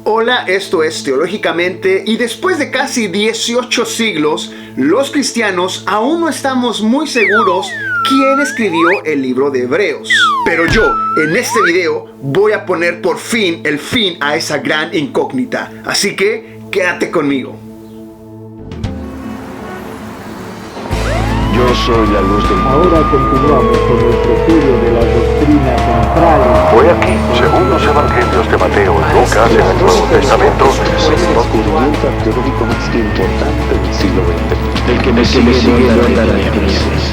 Hola, esto es Teológicamente, y después de casi 18 siglos, los cristianos aún no estamos muy seguros quién escribió el libro de Hebreos. Pero yo, en este video, voy a poner por fin el fin a esa gran incógnita. Así que, quédate conmigo. Yo soy la luz del mundo. Ahora continuamos con nuestro estudio de las doctrinas centrales. Hoy aquí, según los evangelios de Mateo y Lucas en el Nuevo Testamento, el descubrimiento arqueológico más importante del siglo XX. El que me sigue no andará en tinieblas.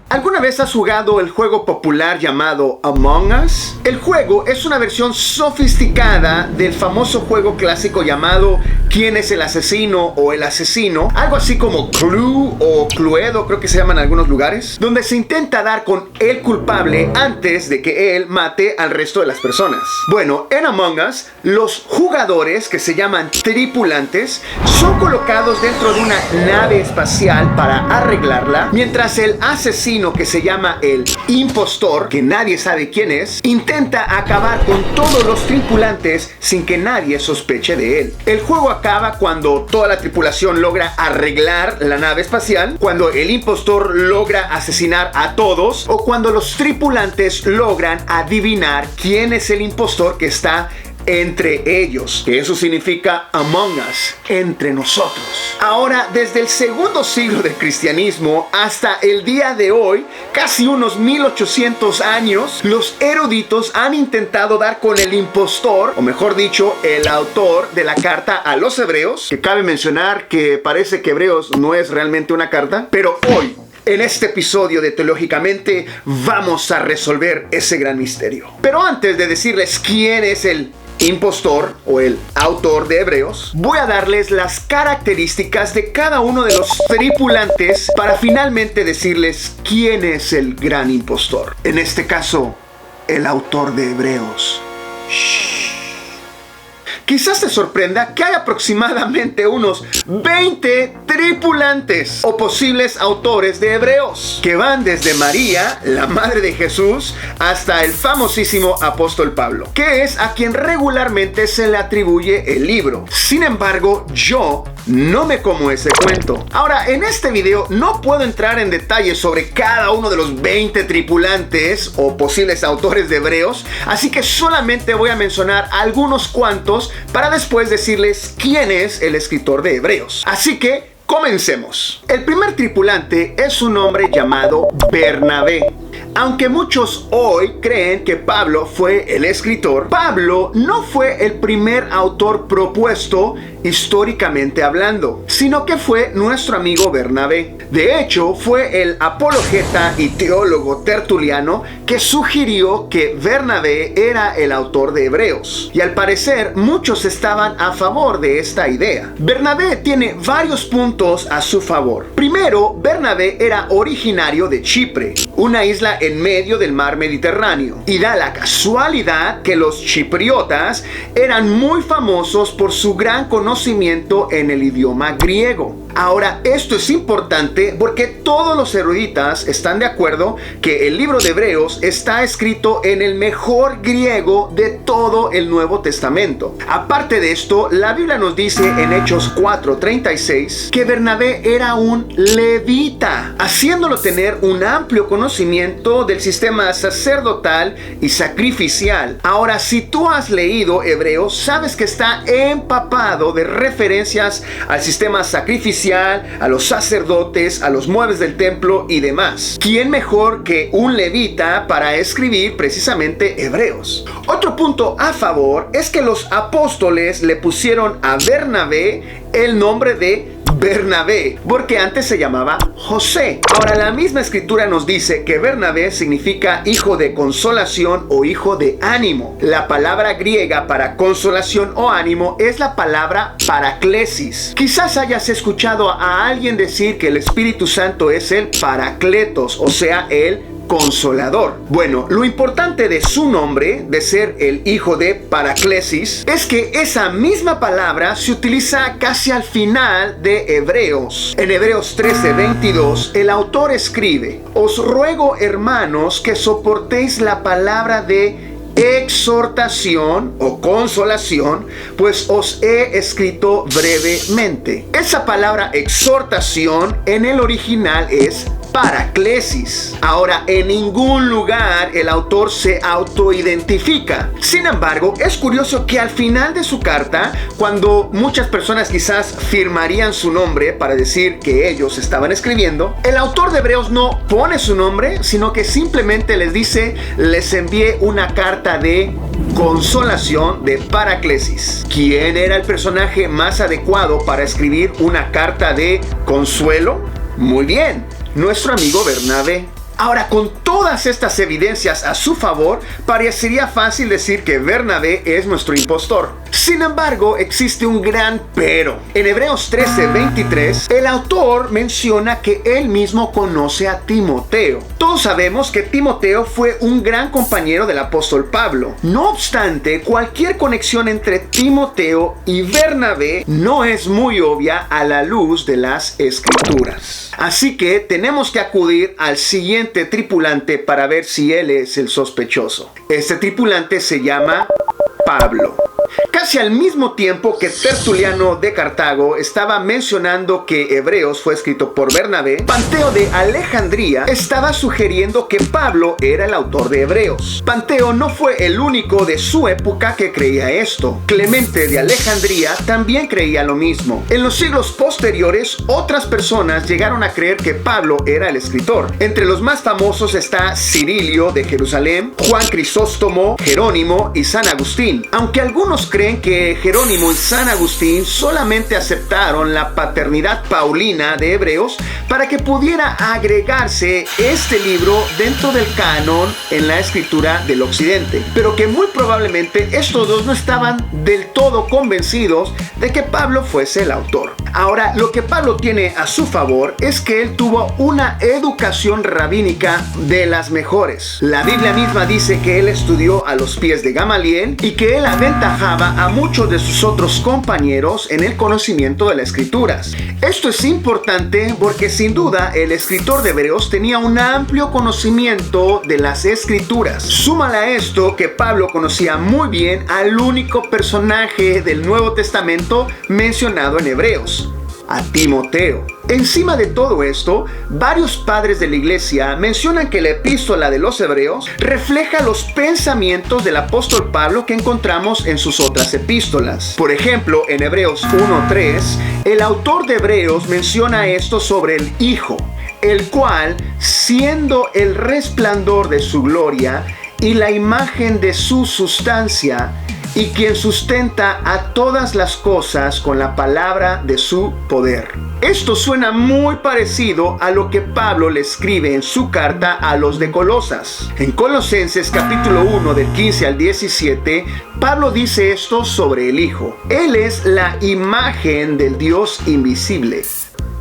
¿Alguna vez has jugado el juego popular llamado Among Us? El juego es una versión sofisticada del famoso juego clásico llamado ¿Quién es el asesino o el asesino? Algo así como Clue o Cluedo, creo que se llama en algunos lugares, donde se intenta dar con el culpable antes de que él mate al resto de las personas. Bueno, en Among Us, los jugadores, que se llaman tripulantes, son colocados dentro de una nave espacial para arreglarla, mientras el asesino, que se llama el impostor, que nadie sabe quién es, intenta acabar con todos los tripulantes sin que nadie sospeche de él. El juego acaba cuando toda la tripulación logra arreglar la nave espacial, cuando el impostor logra asesinar a todos, o cuando los tripulantes logran adivinar quién es el impostor que está entre ellos, que eso significa Among Us, entre nosotros. Ahora, desde el segundo siglo del cristianismo hasta el día de hoy, casi unos 1800 años, los eruditos han intentado dar con el impostor, o mejor dicho, el autor de la carta a los hebreos, que cabe mencionar que parece que Hebreos no es realmente una carta, pero hoy, en este episodio de Teológicamente, vamos a resolver ese gran misterio. Pero antes de decirles quién es el impostor o el autor de Hebreos, voy a darles las características de cada uno de los tripulantes para finalmente decirles quién es el gran impostor. En este caso, el autor de Hebreos. Quizás te sorprenda que hay aproximadamente unos 20 tripulantes o posibles autores de Hebreos, que van desde María, la madre de Jesús, hasta el famosísimo apóstol Pablo, que es a quien regularmente se le atribuye el libro. Sin embargo, yo no me como ese cuento. Ahora, en este video no puedo entrar en detalles sobre cada uno de los 20 tripulantes o posibles autores de Hebreos, así que solamente voy a mencionar algunos cuantos para después decirles quién es el escritor de Hebreos. Así que comencemos. El primer tripulante es un hombre llamado Bernabé. Aunque muchos hoy creen que Pablo fue el escritor, Pablo no fue el primer autor propuesto históricamente hablando, sino que fue nuestro amigo Bernabé. De hecho, fue el apologeta y teólogo tertuliano que sugirió que Bernabé era el autor de Hebreos. Y al parecer, muchos estaban a favor de esta idea. Bernabé tiene varios puntos a su favor. Primero, Bernabé era originario de Chipre, una isla en medio del mar Mediterráneo, y da la casualidad que los chipriotas eran muy famosos por su gran conocimiento en el idioma griego. Ahora, esto es importante porque todos los eruditas están de acuerdo que el libro de Hebreos está escrito en el mejor griego de todo el Nuevo Testamento. Aparte de esto, la Biblia nos dice en Hechos 4:36 que Bernabé era un levita, haciéndolo tener un amplio conocimiento del sistema sacerdotal y sacrificial. Ahora, si tú has leído Hebreos, sabes que está empapado de referencias al sistema sacrificial, a los sacerdotes, a los muebles del templo y demás. ¿Quién mejor que un levita para escribir precisamente Hebreos? Otro punto a favor es que los apóstoles le pusieron a Bernabé el nombre de Bernabé, porque antes se llamaba José. Ahora, la misma escritura nos dice que Bernabé significa hijo de consolación o hijo de ánimo. La palabra griega para consolación o ánimo es la palabra paraklesis. Quizás hayas escuchado a alguien decir que el Espíritu Santo es el Parakletos, o sea, el Consolador. Bueno, lo importante de su nombre, de ser el hijo de Paraklesis, es que esa misma palabra se utiliza casi al final de Hebreos. En Hebreos 13:22, el autor escribe: os ruego, hermanos, que soportéis la palabra de exhortación o consolación, pues os he escrito brevemente. Esa palabra exhortación en el original es paraclesis. Ahora, en ningún lugar el autor se autoidentifica. Sin embargo, es curioso que al final de su carta, cuando muchas personas quizás firmarían su nombre para decir que ellos estaban escribiendo, el autor de Hebreos no pone su nombre, sino que simplemente les dice: les envié una carta de consolación, de paraclesis. ¿Quién era el personaje más adecuado para escribir una carta de consuelo? Muy bien, nuestro amigo Bernabé. Ahora, con todas estas evidencias a su favor, parecería fácil decir que Bernabé es nuestro impostor. Sin embargo, existe un gran pero. En Hebreos 13:23, el autor menciona que él mismo conoce a Timoteo. Todos sabemos que Timoteo fue un gran compañero del apóstol Pablo. No obstante, cualquier conexión entre Timoteo y Bernabé no es muy obvia a la luz de las Escrituras. Así que tenemos que acudir al siguiente tripulante para ver si él es el sospechoso. Este tripulante se llama Pablo. Casi al mismo tiempo que Tertuliano de Cartago estaba mencionando que Hebreos fue escrito por Bernabé, Panteo de Alejandría estaba sugiriendo que Pablo era el autor de Hebreos. Panteo no fue el único de su época que creía esto. Clemente de Alejandría también creía lo mismo. En los siglos posteriores, otras personas llegaron a creer que Pablo era el escritor. Entre los más famosos está Cirilio de Jerusalén, Juan Crisóstomo, Jerónimo y San Agustín. Aunque algunos creen que Jerónimo y San Agustín solamente aceptaron la paternidad paulina de Hebreos para que pudiera agregarse este libro dentro del canon en la escritura del occidente, pero que muy probablemente estos dos no estaban del todo convencidos de que Pablo fuese el autor. Ahora, lo que Pablo tiene a su favor es que él tuvo una educación rabínica de las mejores. La Biblia misma dice que él estudió a los pies de Gamaliel y que él aventajaba a muchos de sus otros compañeros en el conocimiento de las Escrituras. Esto es importante porque sin duda el escritor de Hebreos tenía un amplio conocimiento de las Escrituras. Súmale a esto que Pablo conocía muy bien al único personaje del Nuevo Testamento mencionado en Hebreos, a Timoteo. Encima de todo esto, varios padres de la iglesia mencionan que la epístola de los Hebreos refleja los pensamientos del apóstol Pablo que encontramos en sus otras epístolas. Por ejemplo, en Hebreos 1:3, el autor de Hebreos menciona esto sobre el Hijo, el cual, siendo el resplandor de su gloria y la imagen de su sustancia, y quien sustenta a todas las cosas con la palabra de su poder. Esto suena muy parecido a lo que Pablo le escribe en su carta a los de Colosas. En Colosenses capítulo 1 del 15 al 17, Pablo dice esto sobre el Hijo. Él es la imagen del Dios invisible,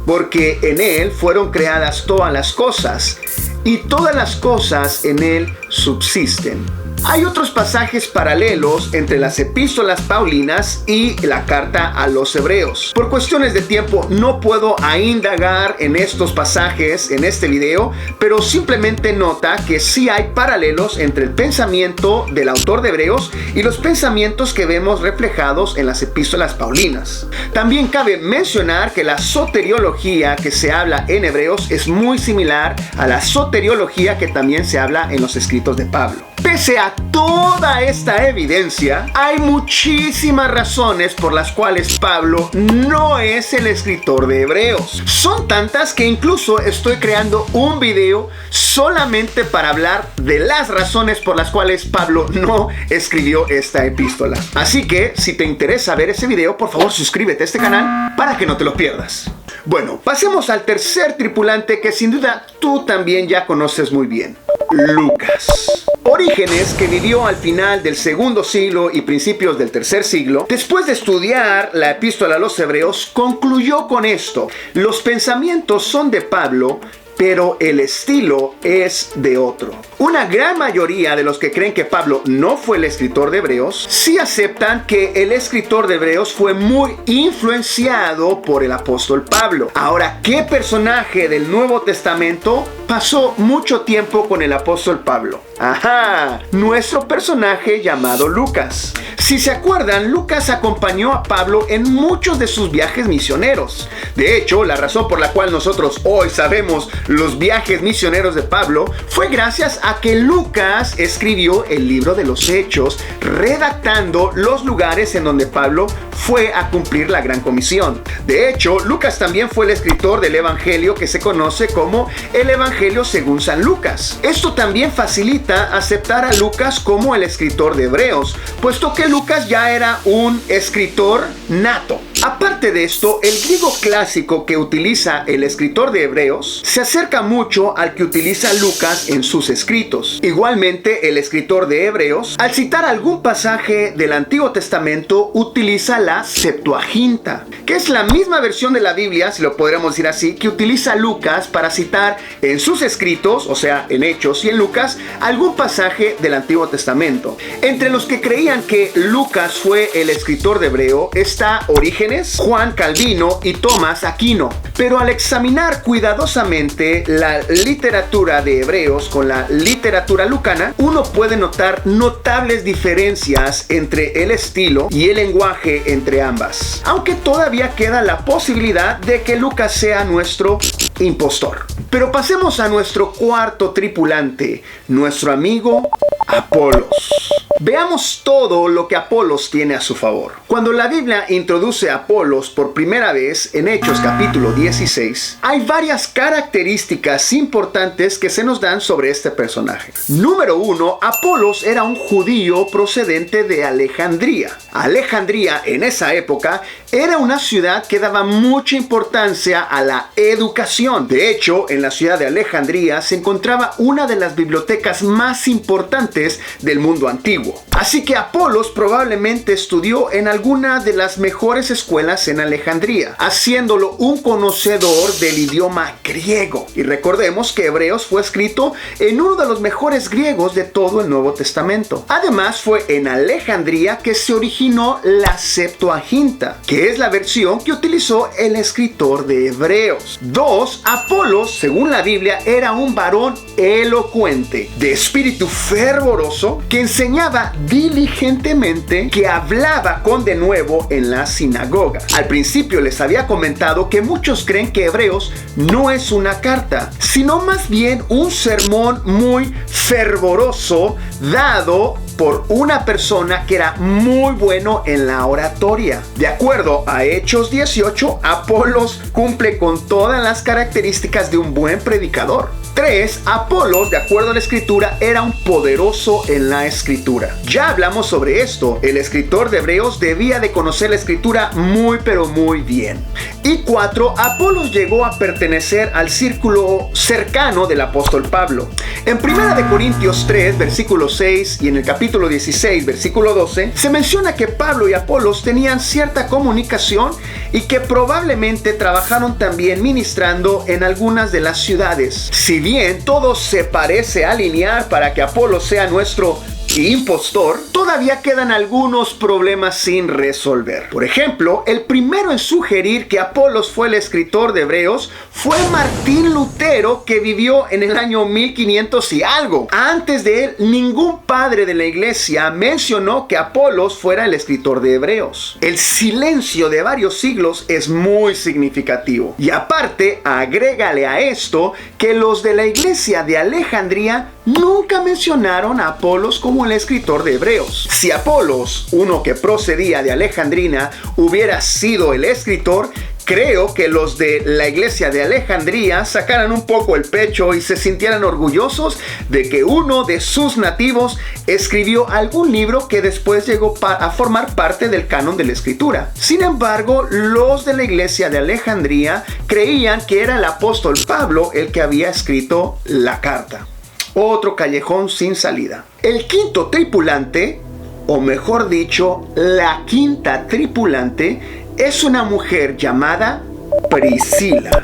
porque en él fueron creadas todas las cosas, y todas las cosas en él subsisten. Hay otros pasajes paralelos entre las epístolas paulinas y la carta a los hebreos. Por cuestiones de tiempo no puedo indagar en estos pasajes en este video, pero simplemente nota que sí hay paralelos entre el pensamiento del autor de Hebreos y los pensamientos que vemos reflejados en las epístolas paulinas. También cabe mencionar que la soteriología que se habla en Hebreos es muy similar a la soteriología que también se habla en los escritos de Pablo. Pese a toda esta evidencia, hay muchísimas razones por las cuales Pablo no es el escritor de Hebreos. Son tantas que incluso estoy creando un video solamente para hablar de las razones por las cuales Pablo no escribió esta epístola. Así que, si te interesa ver ese video, por favor suscríbete a este canal para que no te lo pierdas. Bueno, pasemos al tercer tripulante que sin duda tú también ya conoces muy bien: Lucas. Orígenes, que vivió al final del segundo siglo y principios del tercer siglo, después de estudiar la epístola a los Hebreos, concluyó con esto: los pensamientos son de Pablo, pero el estilo es de otro. Una gran mayoría de los que creen que Pablo no fue el escritor de Hebreos, sí aceptan que el escritor de Hebreos fue muy influenciado por el apóstol Pablo. Ahora, ¿qué personaje del Nuevo Testamento pasó mucho tiempo con el apóstol Pablo? Ajá, nuestro personaje llamado Lucas. Si se acuerdan, Lucas acompañó a Pablo en muchos de sus viajes misioneros. De hecho, la razón por la cual nosotros hoy sabemos los viajes misioneros de Pablo fue gracias a que Lucas escribió el libro de los Hechos, redactando los lugares en donde Pablo fue a cumplir la gran comisión. De hecho, Lucas también fue el escritor del evangelio que se conoce como el Evangelio según San Lucas. Esto también facilita aceptar a Lucas como el escritor de Hebreos, puesto que Lucas ya era un escritor nato. Aparte de esto, el griego clásico que utiliza el escritor de Hebreos se acerca mucho al que utiliza Lucas en sus escritos. Igualmente, el escritor de Hebreos, al citar algún pasaje del Antiguo Testamento, utiliza la Septuaginta, que es la misma versión de la Biblia, si lo podríamos decir así, que utiliza Lucas para citar en sus escritos, o sea, en Hechos y en Lucas, algún pasaje del Antiguo Testamento. Entre los que creían que Lucas fue el escritor de Hebreo está Orígenes, Juan Calvino y Tomás Aquino. Pero al examinar cuidadosamente la literatura de Hebreos con la literatura lucana, uno puede notar notables diferencias entre el estilo y el lenguaje entre ambas. Aunque todavía queda la posibilidad de que Lucas sea nuestro impostor. Pero pasemos a nuestro cuarto tripulante, nuestro amigo Apolos. Veamos todo lo que Apolos tiene a su favor. Cuando la Biblia introduce a Apolos por primera vez en Hechos capítulo 16, hay varias características importantes que se nos dan sobre este personaje. Número 1, Apolos era un judío procedente de Alejandría. Alejandría en esa época era una ciudad que daba mucha importancia a la educación. De hecho, en la ciudad de Alejandría se encontraba una de las bibliotecas más importantes del mundo antiguo. Así que Apolos probablemente estudió en alguna de las mejores escuelas en Alejandría, haciéndolo un conocedor del idioma griego. Y recordemos que Hebreos fue escrito en uno de los mejores griegos de todo el Nuevo Testamento. Además, fue en Alejandría que se originó la Septuaginta, que es la versión que utilizó el escritor de Hebreos. 2. Apolos, según la Biblia, era un varón elocuente, de espíritu fervoroso, que enseñaba diligentemente, que hablaba con denuedo en la sinagoga. Al principio les había comentado que muchos creen que Hebreos no es una carta, sino más bien un sermón muy fervoroso dado por una persona que era muy bueno en la oratoria. De acuerdo a Hechos 18, Apolos cumple con todas las características de un buen predicador. 3. Apolos, de acuerdo a la escritura, era un poderoso en la escritura. Ya hablamos sobre esto. El escritor de Hebreos debía de conocer la escritura muy pero muy bien. Y 4. Apolos llegó a pertenecer al círculo cercano del apóstol Pablo. En 1 Corintios 3, versículo 6 y en el capítulo 16, versículo 12, se menciona que Pablo y Apolos tenían cierta comunicación y que probablemente trabajaron también ministrando en algunas de las ciudades. Si bien todo se parece alinear para que Apolos sea nuestro impostor, todavía quedan algunos problemas sin resolver. Por ejemplo, el primero en sugerir que Apolos fue el escritor de Hebreos fue Martín Lutero, que vivió en el año 1500 y algo. Antes de él, ningún padre de la iglesia mencionó que Apolos fuera el escritor de Hebreos. El silencio de varios siglos es muy significativo. Y aparte, agrégale a esto que los de la iglesia de Alejandría nunca mencionaron a Apolos como el escritor de Hebreos. Si Apolos, uno que procedía de Alejandría, hubiera sido el escritor, creo que los de la iglesia de Alejandría sacaran un poco el pecho y se sintieran orgullosos de que uno de sus nativos escribió algún libro que después llegó a formar parte del canon de la escritura. Sin embargo, los de la iglesia de Alejandría creían que era el apóstol Pablo el que había escrito la carta. Otro callejón sin salida. El quinto tripulante, o mejor dicho, la quinta tripulante, es una mujer llamada Priscila.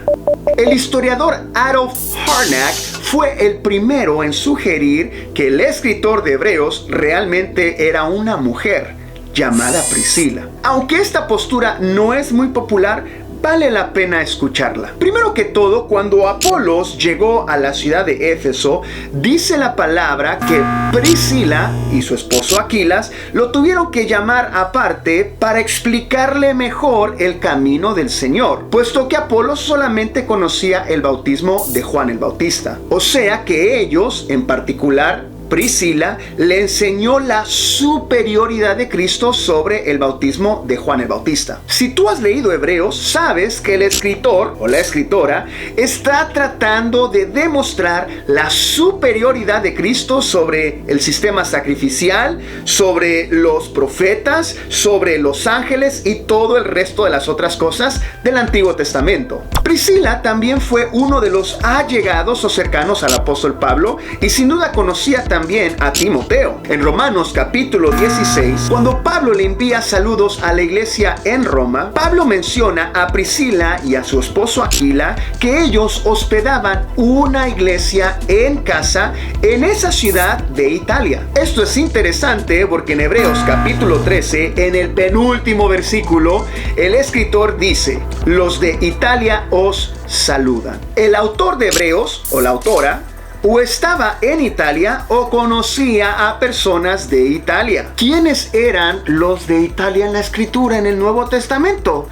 El historiador Adolf Harnack fue el primero en sugerir que el escritor de Hebreos realmente era una mujer llamada Priscila. Aunque esta postura no es muy popular, vale la pena escucharla. Primero que todo, cuando Apolos llegó a la ciudad de Éfeso, dice la palabra que Priscila y su esposo Aquilas lo tuvieron que llamar aparte para explicarle mejor el camino del Señor, puesto que Apolos solamente conocía el bautismo de Juan el Bautista. O sea que ellos, en particular Priscila, le enseñó la superioridad de Cristo sobre el bautismo de Juan el Bautista. Si tú has leído Hebreos, sabes que el escritor o la escritora está tratando de demostrar la superioridad de Cristo sobre el sistema sacrificial, sobre los profetas, sobre los ángeles y todo el resto de las otras cosas del Antiguo Testamento. Priscila también fue uno de los allegados o cercanos al apóstol Pablo y sin duda conocía también a Timoteo. En Romanos capítulo 16, cuando Pablo le envía saludos a la iglesia en Roma, Pablo menciona a Priscila y a su esposo Aquila que ellos hospedaban una iglesia en casa en esa ciudad de Italia. Esto es interesante porque en Hebreos capítulo 13, en el penúltimo versículo, el escritor dice: los de Italia os saludan. El autor de Hebreos o la autora o estaba en Italia o conocía a personas de Italia. ¿Quiénes eran los de Italia en la escritura en el Nuevo Testamento?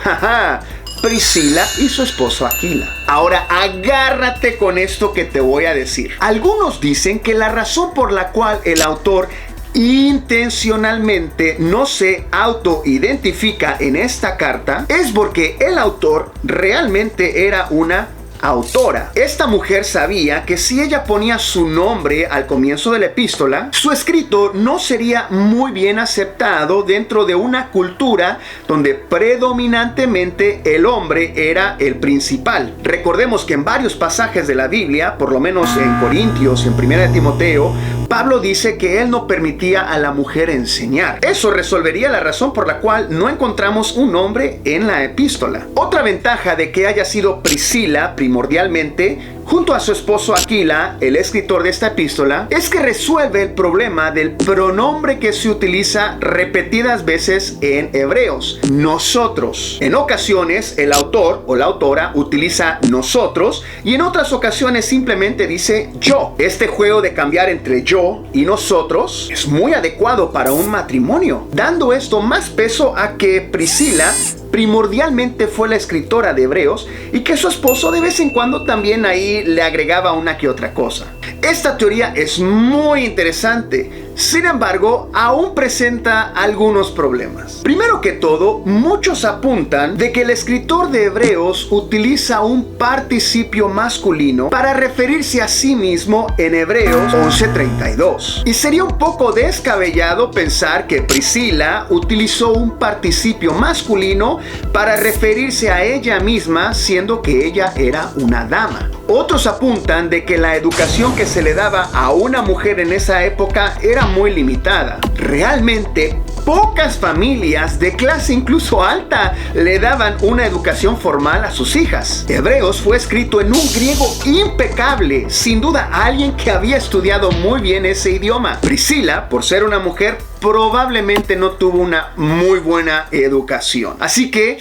Priscila y su esposo Aquila. Ahora agárrate con esto que te voy a decir. Algunos dicen que la razón por la cual el autor intencionalmente no se autoidentifica en esta carta es porque el autor realmente era una autora. Esta mujer sabía que si ella ponía su nombre al comienzo de la epístola, su escrito no sería muy bien aceptado dentro de una cultura donde predominantemente el hombre era el principal. Recordemos que en varios pasajes de la Biblia, por lo menos en Corintios y en 1 Timoteo, Pablo dice que él no permitía a la mujer enseñar. Eso resolvería la razón por la cual no encontramos un hombre en la epístola. Otra ventaja de que haya sido Priscila primordialmente, junto a su esposo Aquila, el escritor de esta epístola, es que resuelve el problema del pronombre que se utiliza repetidas veces en Hebreos: nosotros. En ocasiones el autor o la autora utiliza nosotros y en otras ocasiones simplemente dice yo. Este juego de cambiar entre yo y nosotros es muy adecuado para un matrimonio, dando esto más peso a que Priscila primordialmente fue la escritora de Hebreos y que su esposo de vez en cuando también ahí le agregaba una que otra cosa. Esta teoría es muy interesante, sin embargo, aún presenta algunos problemas. Primero que todo, muchos apuntan de que el escritor de Hebreos utiliza un participio masculino para referirse a sí mismo en Hebreos 11:32. Y sería un poco descabellado pensar que Priscila utilizó un participio masculino para referirse a ella misma, siendo que ella era una dama. Otros apuntan de que la educación que se le daba a una mujer en esa época era muy limitada. Realmente, pocas familias de clase incluso alta le daban una educación formal a sus hijas. Hebreos fue escrito en un griego impecable, sin duda alguien que había estudiado muy bien ese idioma. Priscila, por ser una mujer, probablemente no tuvo una muy buena educación. Así que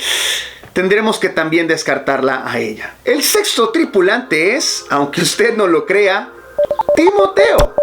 tendremos que también descartarla a ella. El sexto tripulante es, aunque usted no lo crea, Timoteo.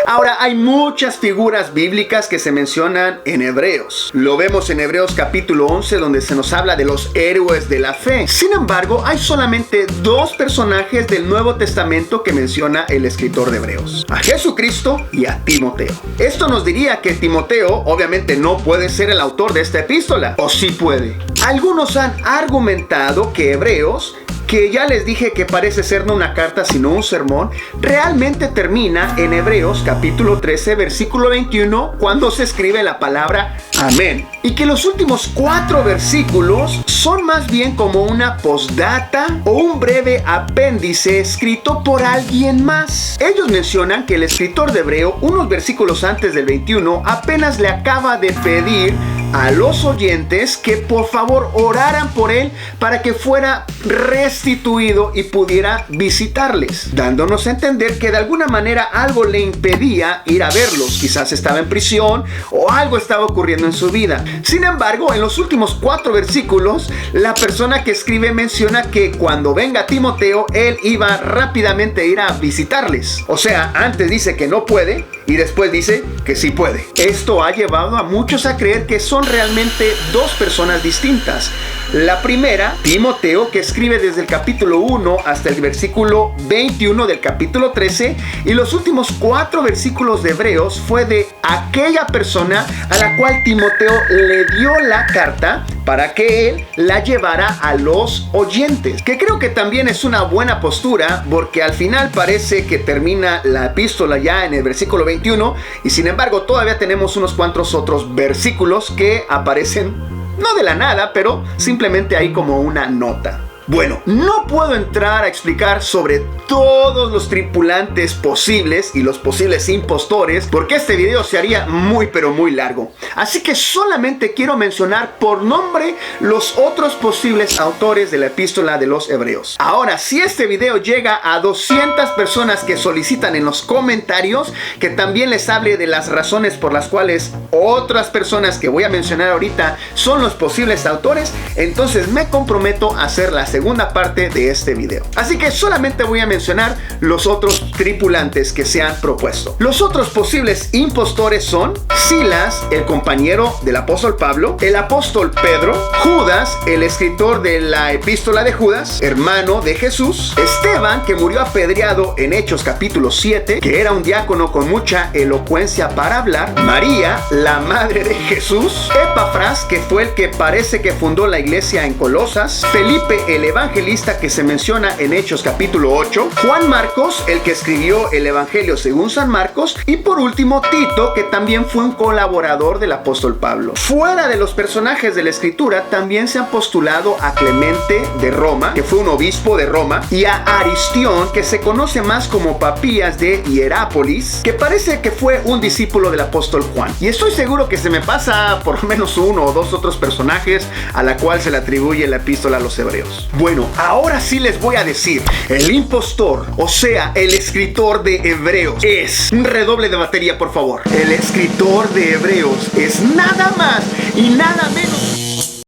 Ahora, hay muchas figuras bíblicas que se mencionan en Hebreos. Lo vemos en Hebreos capítulo 11, donde se nos habla de los héroes de la fe. Sin embargo, hay solamente dos personajes del Nuevo Testamento que menciona el escritor de Hebreos: a Jesucristo y a Timoteo. Esto nos diría que Timoteo obviamente no puede ser el autor de esta epístola, ¿o sí puede? Algunos han argumentado que Hebreos, que ya les dije que parece ser no una carta sino un sermón, realmente termina en Hebreos capítulo 13 versículo 21, cuando se escribe la palabra amén, y que los últimos 4 versículos son más bien como una postdata o un breve apéndice escrito por alguien más. Ellos mencionan que el escritor de Hebreo, unos versículos antes del 21, apenas le acaba de pedir a los oyentes que por favor oraran por él para que fuera restituido y pudiera visitarles, dándonos a entender que de alguna manera algo le impedía ir a verlos. Quizás estaba en prisión o algo estaba ocurriendo en su vida. Sin embargo, en los últimos 4 versículos, la persona que escribe menciona que cuando venga Timoteo, él iba rápidamente a ir a visitarles. O sea, antes dice que no puede y después dice que sí puede. Esto ha llevado a muchos a creer que son realmente 2 personas distintas. La primera, Timoteo, que escribe desde el capítulo 1 hasta el versículo 21 del capítulo 13, y los últimos 4 versículos de Hebreos fue de aquella persona a la cual Timoteo le dio la carta para que él la llevara a los oyentes, que creo que también es una buena postura, porque al final parece que termina la epístola ya en el versículo 21, y sin embargo todavía tenemos unos cuantos otros versículos que aparecen no de la nada, pero simplemente ahí como una nota. Bueno, no puedo entrar a explicar sobre todos los tripulantes posibles y los posibles impostores, porque este video se haría muy pero muy largo. Así que solamente quiero mencionar por nombre los otros posibles autores de la epístola de los Hebreos. Ahora, si este video llega a 200 personas que solicitan en los comentarios que también les hable de las razones por las cuales otras personas que voy a mencionar ahorita son los posibles autores, entonces me comprometo a hacer la segunda parte de este video. Así que solamente voy a mencionar los otros tripulantes que se han propuesto. Los otros posibles impostores son Silas, el compañero del apóstol Pablo, el apóstol Pedro, Judas, el escritor de la epístola de Judas, hermano de Jesús, Esteban, que murió apedreado en Hechos capítulo 7, que era un diácono con mucha elocuencia para hablar, María, la madre de Jesús, Epafras, que fue el que parece que fundó la iglesia en Colosas, Felipe, el evangelista que se menciona en Hechos capítulo 8, Juan Marcos, el que escribió el evangelio según San Marcos, y por último Tito, que también fue un colaborador del apóstol Pablo. Fuera de los personajes de la escritura, también se han postulado a Clemente de Roma, que fue un obispo de Roma, y a Aristión, que se conoce más como Papías de Hierápolis, que parece que fue un discípulo del apóstol Juan. Y estoy seguro que se me pasa por lo menos 1 o 2 otros personajes a la cual se le atribuye la epístola a los Hebreos. Bueno, ahora sí les voy a decir, el impostor, o sea, el escritor de Hebreos, es un redoble de batería, por favor. El escritor de Hebreos es nada más y nada menos.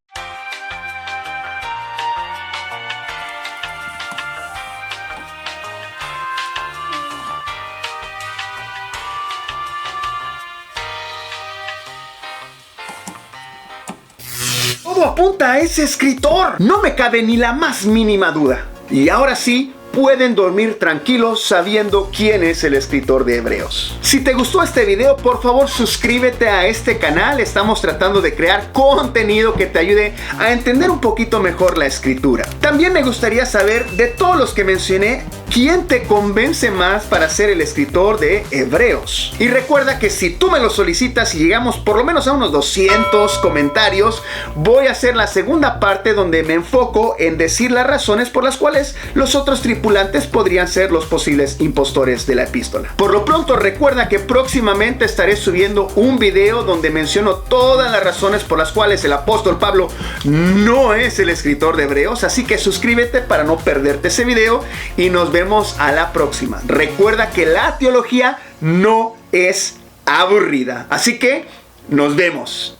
Todo apunta a ese escritor. No me cabe ni la más mínima duda. Y ahora sí, pueden dormir tranquilos sabiendo quién es el escritor de Hebreos. Si te gustó este video, por favor suscríbete a este canal. Estamos tratando de crear contenido que te ayude a entender un poquito mejor la escritura. También me gustaría saber, de todos los que mencioné, ¿quién te convence más para ser el escritor de Hebreos? Y recuerda que si tú me lo solicitas y llegamos por lo menos a unos 200 comentarios, voy a hacer la segunda parte donde me enfoco en decir las razones por las cuales los otros tripulantes podrían ser los posibles impostores de la epístola. Por lo pronto, recuerda que próximamente estaré subiendo un video donde menciono todas las razones por las cuales el apóstol Pablo no es el escritor de Hebreos, así que suscríbete para no perderte ese video y nos vemos a la próxima. Recuerda que la teología no es aburrida, así que nos vemos.